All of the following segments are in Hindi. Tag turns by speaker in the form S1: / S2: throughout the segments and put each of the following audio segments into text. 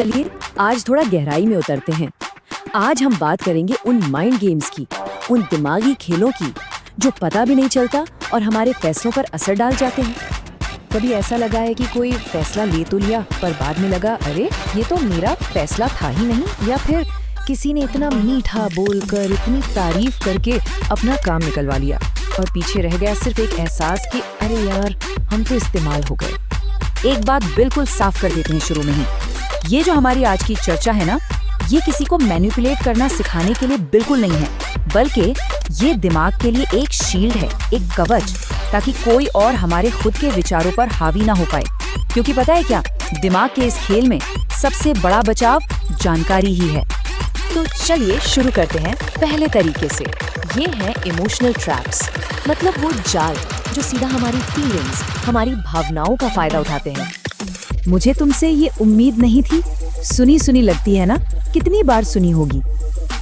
S1: चलिए आज थोड़ा गहराई में उतरते हैं। आज हम बात करेंगे उन माइंड गेम्स की, उन दिमागी खेलों की जो पता भी नहीं चलता और हमारे फैसलों पर असर डाल जाते हैं। कभी ऐसा लगा है कि कोई फैसला ले तो लिया पर बाद में लगा अरे ये तो मेरा फैसला था ही नहीं, या फिर किसी ने इतना मीठा बोलकर इतनी तारीफ करके अपना काम निकलवा लिया और पीछे रह गया सिर्फ एक एहसास कि अरे यार हम तो इस्तेमाल हो गए। एक बात बिल्कुल साफ कर देते हैं शुरू में ही, ये जो हमारी आज की चर्चा है ना, ये किसी को मैनिपुलेट करना सिखाने के लिए बिल्कुल नहीं है, बल्कि ये दिमाग के लिए एक शील्ड है, एक कवच, ताकि कोई और हमारे खुद के विचारों पर हावी ना हो पाए। क्योंकि पता है क्या, दिमाग के इस खेल में सबसे बड़ा बचाव जानकारी ही है। तो चलिए शुरू करते हैं पहले तरीके से। ये है इमोशनल ट्रैप्स, मतलब वो जाल जो सीधा हमारी फीलिंग्स, हमारी भावनाओं का फायदा उठाते हैं। मुझे तुमसे ये उम्मीद नहीं थी, सुनी सुनी लगती है ना, कितनी बार सुनी होगी।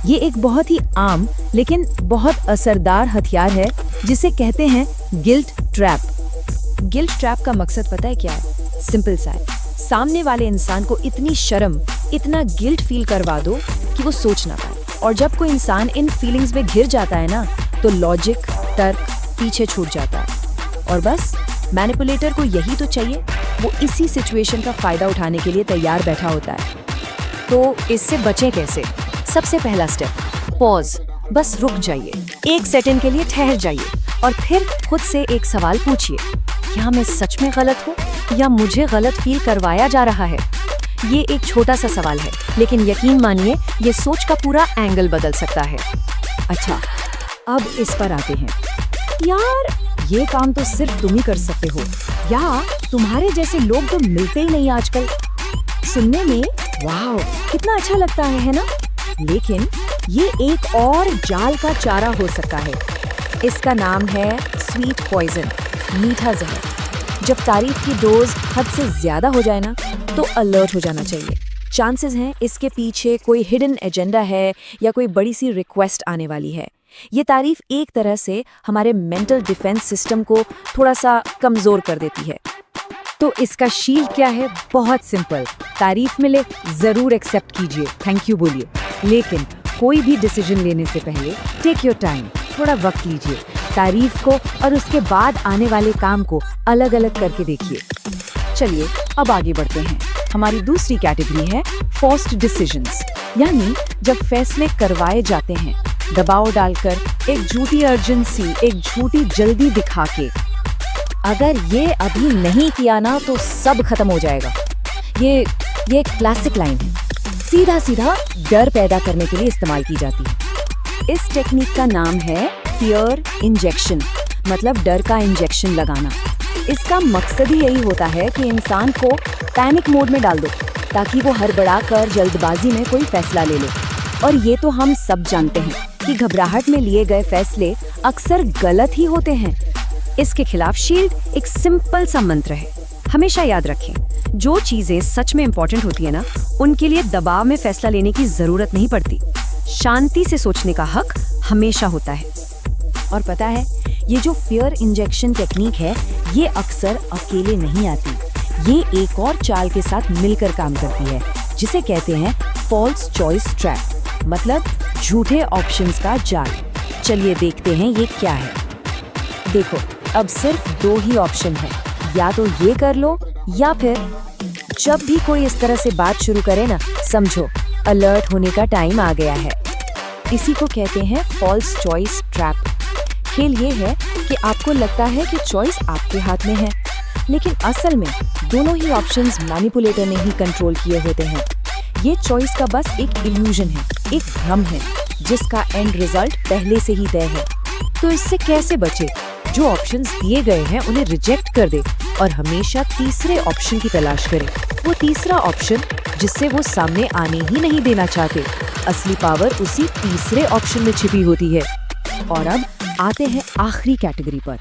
S1: ये एक बहुत ही आम लेकिन बहुत असरदार हथियार है जिसे कहते हैं गिल्ट ट्रैप। गिल्ट ट्रैप का मकसद पता है क्या है? सिंपल सा है, सामने वाले इंसान को इतनी शर्म, इतना गिल्ट फील करवा दो कि वो सोच ना पाए। और जब कोई इंसान इन फीलिंग्स में घिर जाता है ना, तो लॉजिक, तर्क पीछे छूट जाता है और बस मैनिपुलेटर को यही तो चाहिए, वो इसी सिचुएशन का फायदा उठाने के लिए तैयार बैठा होता है। तो इससे बचें कैसे? सबसे पहला स्टेप, पॉज। बस रुक जाइए, एक सेकंड के लिए ठहर जाइए और फिर खुद से एक सवाल पूछिए, क्या मैं सच में गलत हूँ या मुझे गलत फील करवाया जा रहा है? ये एक छोटा सा सवाल है, लेकिन यकीन मानिए ये सोच का पूरा एंगल बदल सकता है। अच्छा, अब इस पर आते हैं। यार ये काम तो सिर्फ तुम ही कर सकते हो, या तुम्हारे जैसे लोग तो मिलते ही नहीं आजकल। सुनने में वाह कितना अच्छा लगता है ना? लेकिन ये एक और जाल का चारा हो सकता है। इसका नाम है स्वीट पॉइजन, मीठा जहर। जब तारीफ की डोज हद से ज्यादा हो जाए ना, तो अलर्ट हो जाना चाहिए। चांसेस हैं इसके पीछे कोई हिडन एजेंडा है या कोई बड़ी सी रिक्वेस्ट आने वाली है। ये तारीफ एक तरह से हमारे मेंटल डिफेंस सिस्टम को थोड़ा सा कमजोर कर देती है। तो इसका शील्ड क्या है? बहुत सिंपल, तारीफ मिले जरूर एक्सेप्ट कीजिए, थैंक यू बोलिए, लेकिन कोई भी डिसीजन लेने से पहले टेक योर टाइम, थोड़ा वक्त लीजिए। तारीफ को और उसके बाद आने वाले काम को अलग अलग करके देखिए। चलिए अब आगे बढ़ते हैं। हमारी दूसरी कैटेगरी है फोर्स्ड डिसीजंस, यानी जब फैसले करवाए जाते हैं दबाव डालकर, एक झूठी अर्जेंसी, एक झूठी जल्दी दिखा के। अगर ये अभी नहीं किया ना तो सब खत्म हो जाएगा। ये एक क्लासिक लाइन है, सीधा सीधा डर पैदा करने के लिए इस्तेमाल की जाती है। इस टेक्निक का नाम है फियर इंजेक्शन, मतलब डर का इंजेक्शन लगाना। इसका मकसद ही यही होता है कि इंसान को पैनिक मोड में डाल दो, ताकि वो हड़बड़ाकर जल्दबाजी में कोई फैसला ले ले। और ये तो हम सब जानते हैं कि घबराहट में लिए गए फैसले अक्सर गलत ही होते हैं। इसके खिलाफ शील्ड एक सिंपल सा मंत्र है, हमेशा याद रखें, जो चीजें सच में इम्पोर्टेंट होती है ना, उनके लिए दबाव में फैसला लेने की जरूरत नहीं पड़ती। शांति से सोचने का हक हमेशा होता है। और पता है, ये जो फियर इंजेक्शन टेक्निक है, ये अक्सर अकेले नहीं आती। ये एक और चाल के साथ मिलकर काम करती है, जिसे कहते हैं फॉल्स चॉइस ट्रैप, मतलब झूठे ऑप्शंस का जाल। चलिए देखते हैं ये क्या है। देखो, अब सिर्फ दो ही ऑप्शन है, या तो ये कर लो या फिर। जब भी कोई इस तरह से बात शुरू करे ना, समझो अलर्ट होने का टाइम आ गया है। इसी को कहते हैं फॉल्स चॉइस ट्रैप। खेल ये है कि आपको लगता है कि चॉइस आपके हाथ में है, लेकिन असल में दोनों ही ऑप्शंस मैनिपुलेटर ने ही कंट्रोल किए होते हैं। ये चॉइस का बस एक इल्यूजन है, एक भ्रम है, जिसका एंड रिजल्ट पहले से ही तय है। तो इससे कैसे बचे? जो ऑप्शंस दिए गए हैं उन्हें रिजेक्ट कर दे और हमेशा तीसरे ऑप्शन की तलाश करे। वो तीसरा ऑप्शन जिससे वो सामने आने ही नहीं देना चाहते। असली पावर उसी तीसरे ऑप्शन में छिपी होती है। और अब आते हैं आखिरी कैटेगरी पर,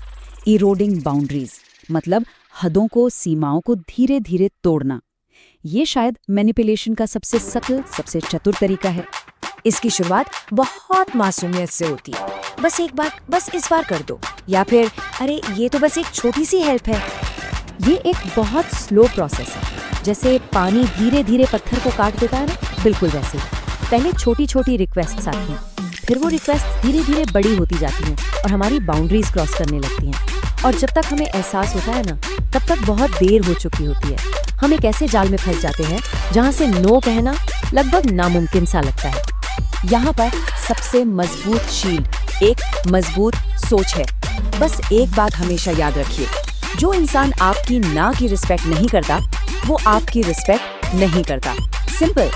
S1: इरोडिंग बाउंड्रीज, मतलब हदों को, सीमाओं को धीरे धीरे तोड़ना। ये शायद मैनिपुलेशन का सबसे सटल, सबसे चतुर तरीका है। इसकी शुरुआत बहुत मासूमियत से होती है, बस एक बार, बस इस बार कर दो, या फिर अरे ये तो बस एक छोटी सी हेल्प है। ये एक बहुत स्लो प्रोसेस है, जैसे पानी धीरे धीरे पत्थर को काट देता है ना, बिल्कुल वैसे। पहले छोटी छोटी रिक्वेस्ट्स आती हैं, फिर वो रिक्वेस्ट धीरे धीरे बड़ी होती जाती हैं और हमारी बाउंड्रीज क्रॉस करने लगती हैं। और जब तक हमें एहसास होता है ना, तब तक बहुत देर हो चुकी होती है। हम एक ऐसे जाल में फंस जाते हैं जहाँ से नो कहना लगभग नामुमकिन सा लगता है। यहाँ पर सबसे मजबूत शील्ड एक मजबूत सोच है। बस एक बात हमेशा याद रखिए, जो इंसान आपकी ना की रिस्पेक्ट नहीं करता, वो आपकी रिस्पेक्ट नहीं करता। सिंपल।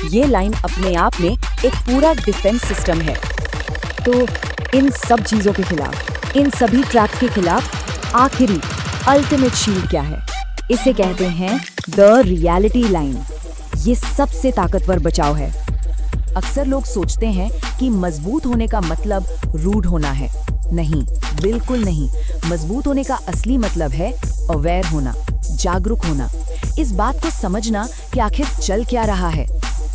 S1: ये लाइन अपने आप में एक पूरा डिफेंस सिस्टम है। तो इन सब चीजों के खिलाफ, इन सभी ट्रैप्स के खिलाफ आखिरी अल्टीमेट शील्ड क्या है? इसे कहते हैं द रियलिटी लाइन। ये सबसे ताकतवर बचाव है। अक्सर लोग सोचते हैं कि मजबूत होने का मतलब रूड होना है। नहीं, बिल्कुल नहीं। मजबूत होने का असली मतलब है अवेयर होना, जागरूक होना, इस बात को समझना कि आखिर चल क्या रहा है।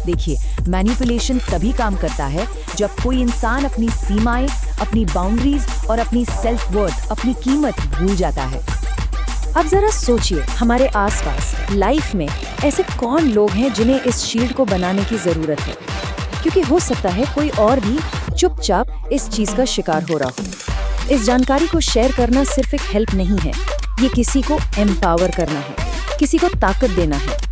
S1: देखिए, मैनिपुलेशन तभी काम करता है जब कोई इंसान अपनी सीमाएं, अपनी बाउंड्रीज और अपनी सेल्फ वर्थ, अपनी कीमत भूल जाता है। अब जरा सोचिए, हमारे आसपास लाइफ में ऐसे कौन लोग हैं जिन्हें इस शील्ड को बनाने की जरूरत है? क्योंकि हो सकता है कोई और भी चुपचाप इस चीज का शिकार हो रहा हो। इस जानकारी को शेयर करना सिर्फ एक हेल्प नहीं है, ये किसी को एम्पावर करना है, किसी को ताकत देना है।